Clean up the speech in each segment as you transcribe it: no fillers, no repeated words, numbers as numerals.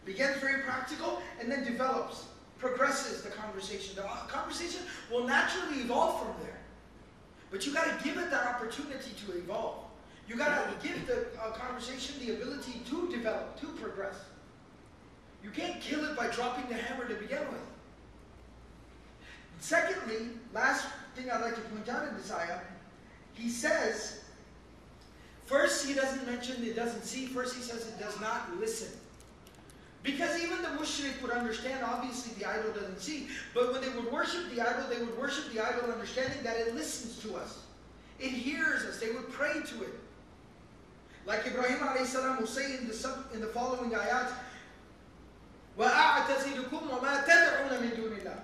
Begins very practical and then develops, progresses the conversation. The conversation will naturally evolve from there. But you got to give it that opportunity to evolve. You got to give the conversation the ability to develop, to progress. You can't kill it by dropping the hammer to begin with. Secondly, last thing I'd like to point out in this ayah, he says, first he doesn't mention it doesn't see, first he says it does not listen. Because even the mushrik would understand, obviously the idol doesn't see, but when they would worship the idol, they would worship the idol understanding that it listens to us. It hears us, they would pray to it. Like Ibrahim alayhi salam will say in the following ayat, وَأَعْتَزِلُكُمْ وَمَا تَدْعُونَ مِن دُونِ اللَّهِ.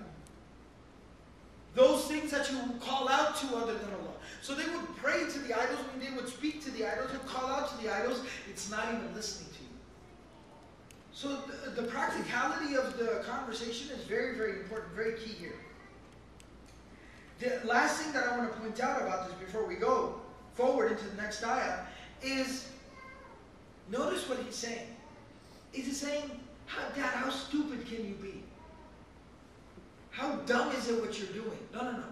Those things that you call out to other than Allah. So they would pray to the idols, when they would speak to the idols, would call out to the idols, it's not even listening to you. So the practicality of the conversation is very, very important, very key here. The last thing that I want to point out about this before we go forward into the next ayah is, notice what he's saying. Is he saying, Dad, how stupid can you be? How dumb is it what you're doing? No, no, no.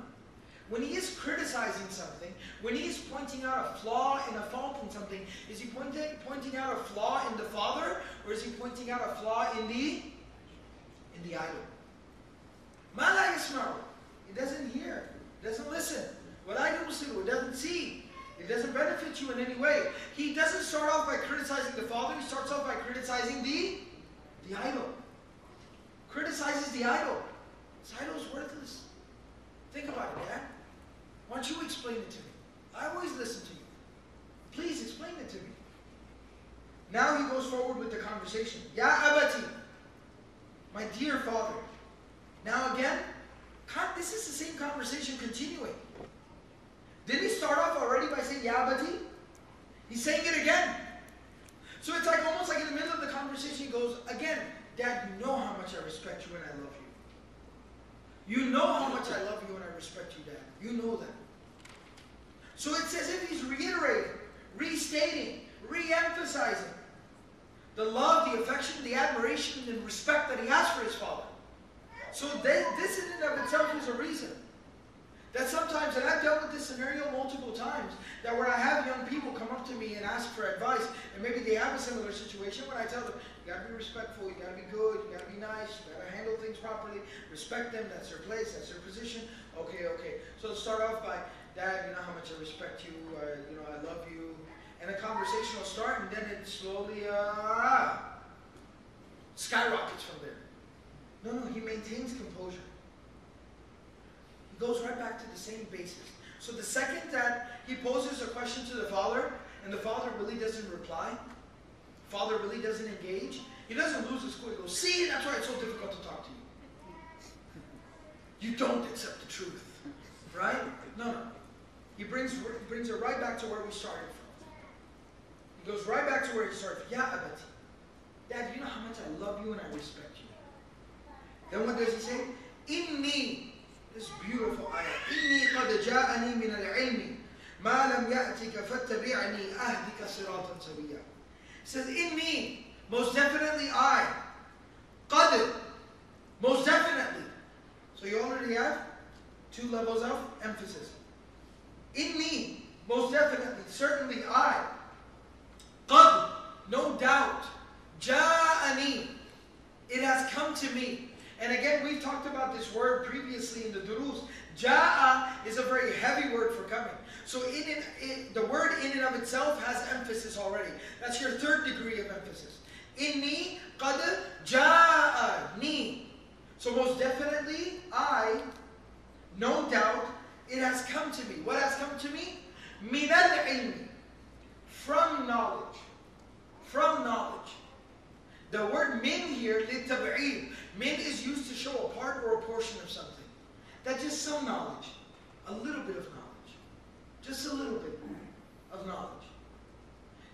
When he is criticizing something, when he is pointing out a flaw and a fault in something, is he pointing out a flaw in the father, or is he pointing out a flaw in the idol? Ma la yasma'u. It doesn't hear. It doesn't listen. Wala yubsiru. It doesn't see. It doesn't benefit you in any way. He doesn't start off by criticizing the father. He starts off by criticizing the idol. Criticizes the idol. This idol is worthless. Think about it, Dad. Why don't you explain it to me? I always listen to you. Please explain it to me. Now he goes forward with the conversation. Ya abati, my dear father. Now again, this is the same conversation continuing. Didn't he start off already by saying Ya abati? He's saying it again. So it's like almost like in the middle of the conversation he goes, again, Dad, you know how much I respect you and I love you. You know how much I love you and I respect you, Dad. You know that. So it's as if he's reiterating, restating, re-emphasizing the love, the affection, the admiration, and respect that he has for his father. So this in and of itself is a reason that sometimes, and I've dealt with this scenario multiple times, that when I have young people come up to me and ask for advice, and maybe they have a similar situation, when I tell them, you got to be respectful, you got to be good, you got to be nice, you got to handle things properly, respect them, that's their place, that's their position. Okay, okay. So start off by, Dad, you know how much I respect you, you know, I love you. And the conversation will start, and then it slowly skyrockets from there. No, he maintains composure. He goes right back to the same basis. So the second that he poses a question to the father, and the father really doesn't reply, father really doesn't engage, he doesn't lose his cool. He goes, see, that's why it's so difficult to talk to you. You don't accept the truth. Right? No. He brings it right back to where we started from. He goes right back to where he started. Ya abati. Dad, you know how much I love you and I respect you. Then what does he say? Inni. This beautiful ayah. Inni qad ja'ani min al-ilmi ma lam ya'tika fattabi'ani ahdika siratan sawiyya. It says, Inni. Most definitely I. Qad. Most definitely. So you already have two levels of emphasis. Inni, most definitely, certainly I. Qad, no doubt. Ja'ani, it has come to me. And again, we've talked about this word previously in the durus. Ja'a is a very heavy word for coming. So the word in and of itself has emphasis already. That's your third degree of emphasis. Inni qad ja'ani. So most definitely, I, no doubt, it has come to me. What has come to me? Min al-ilmi. From knowledge. From knowledge. The word min here, litab'id. Min is used to show a part or a portion of something. That's just some knowledge. A little bit of knowledge. Just a little bit of knowledge.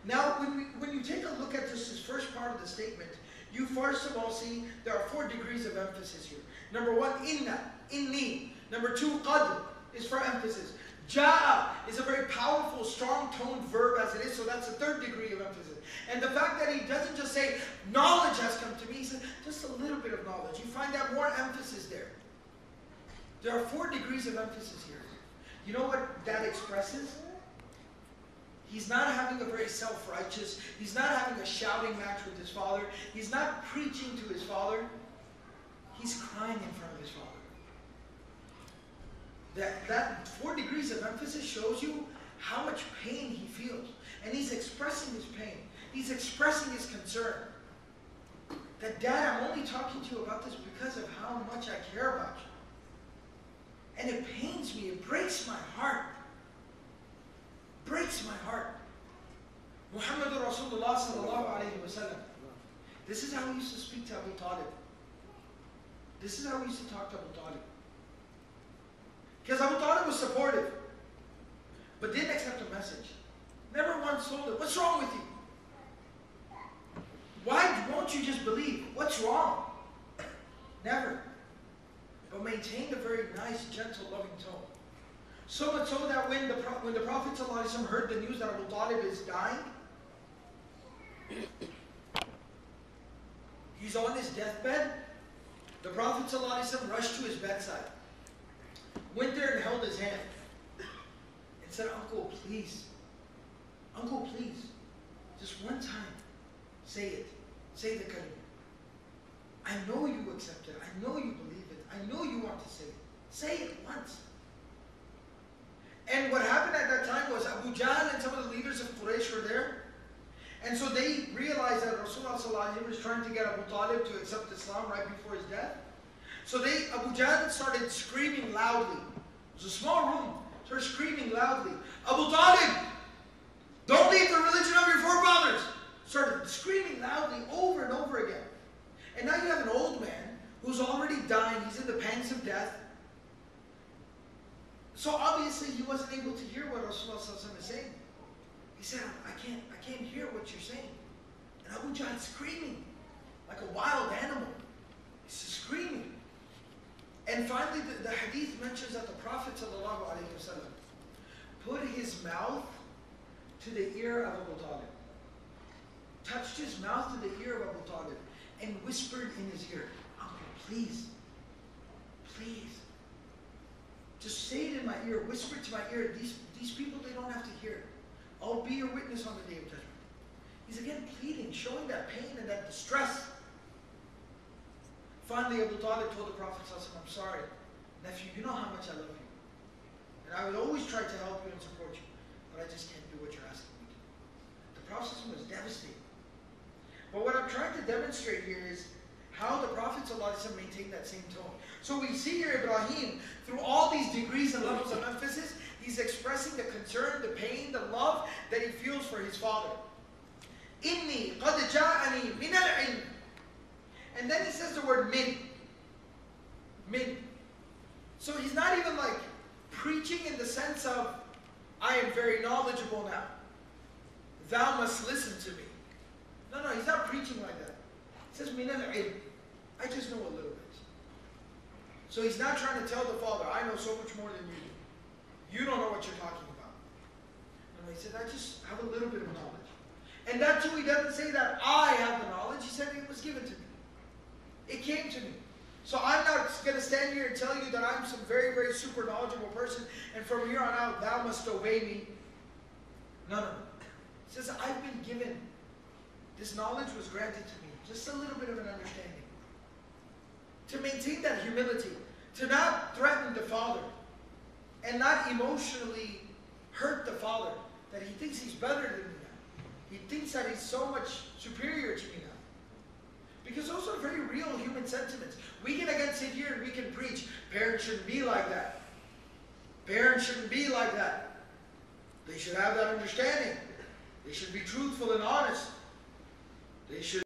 Now, when you take a look at this first part of the statement, you first of all see there are 4 degrees of emphasis here. Number 1, inna, inni. Number 2, qad is for emphasis. Ja'a is a very powerful, strong-toned verb as it is, so that's the 3rd degree of emphasis. And the fact that he doesn't just say, knowledge has come to me, he just a little bit of knowledge. You find that more emphasis there. There are 4 degrees of emphasis here. You know what that expresses? He's not having a very self-righteous, he's not having a shouting match with his father, he's not preaching to his father, he's crying in front of his father. That 4 degrees of emphasis shows you how much pain he feels. And he's expressing his pain. He's expressing his concern. That, Dad, I'm only talking to you about this because of how much I care about you. And it pains me. It breaks my heart. Breaks my heart. Muhammadur Rasulullah sallallahu alayhi wa sallam. This is how he used to speak to Abu Talib. This is how he used to talk to Abu Talib. Because Abu Talib was supportive, but didn't accept the message. Never once told him, what's wrong with you? Why won't you just believe? What's wrong? Never. But maintained a very nice, gentle, loving tone. So much so that when the Prophet ﷺ heard the news that Abu Talib is dying, he's on his deathbed, the Prophet ﷺ rushed to his bedside, went there and held his hand, and said, Uncle, please, just one time, say it. Say the kalima. I know you accept it. I know you believe it. I know you want to say it. Say it once. And what happened at that time was Abu Jahl and some of the leaders of Quraysh were there. And so they realized that Rasulullah ﷺ was trying to get Abu Talib to accept Islam right before his death. So Abu Jahl started screaming loudly. It was a small room. Started screaming loudly. Abu Talib, don't leave the religion of your forefathers. Started screaming loudly over and over again. And now you have an old man who's already dying. He's in the pangs of death. So obviously he wasn't able to hear what Rasulullah ﷺ is saying. He said, I can't hear what you're saying. And Abu Jahl screaming like a wild animal. He's screaming. And finally the hadith mentions that the Prophet ﷺ put his mouth to the ear of Abu Talib. Touched his mouth to the ear of Abu Talib and whispered in his ear, Uncle, please, just say it in my ear, whisper it to my ear. These people, they don't have to hear it. I'll be your witness on the Day of Judgment. He's again pleading, showing that pain and that distress. Finally, Abu Talib told the Prophet, I'm sorry, nephew, you know how much I love you. And I would always try to help you and support you, but I just can't do what you're asking me to. The Prophet was devastated. But what I'm trying to demonstrate here is how the Prophet ﷺ maintained that same tone. So we see here Ibrahim, through all these degrees and levels of emphasis, he's expressing the concern, the pain, the love that he feels for his father. Inni qad ja'ani min al-ilm. And then he says the word min. Min. So he's not even like preaching in the sense of, I am very knowledgeable now. Thou must listen to me. No, he's not preaching like that. He says, min al-ilm. I just know a little bit. So he's not trying to tell the father, I know so much more than you do. You don't know what you're talking about. No, he said, I just have a little bit of knowledge. And that too, he doesn't say that I have the knowledge. He said it was given to me. It came to me. So I'm not going to stand here and tell you that I'm some very, very super knowledgeable person, and from here on out, thou must obey me. No. He says, I've been given. This knowledge was granted to me. Just a little bit of an understanding. To maintain that humility, to not threaten the father, and not emotionally hurt the father, that he thinks he's better than me now. He thinks that he's so much superior to me now. Because those are very real human sentiments. We can again sit here and we can preach, parents shouldn't be like that. Parents shouldn't be like that. They should have that understanding. They should be truthful and honest. They should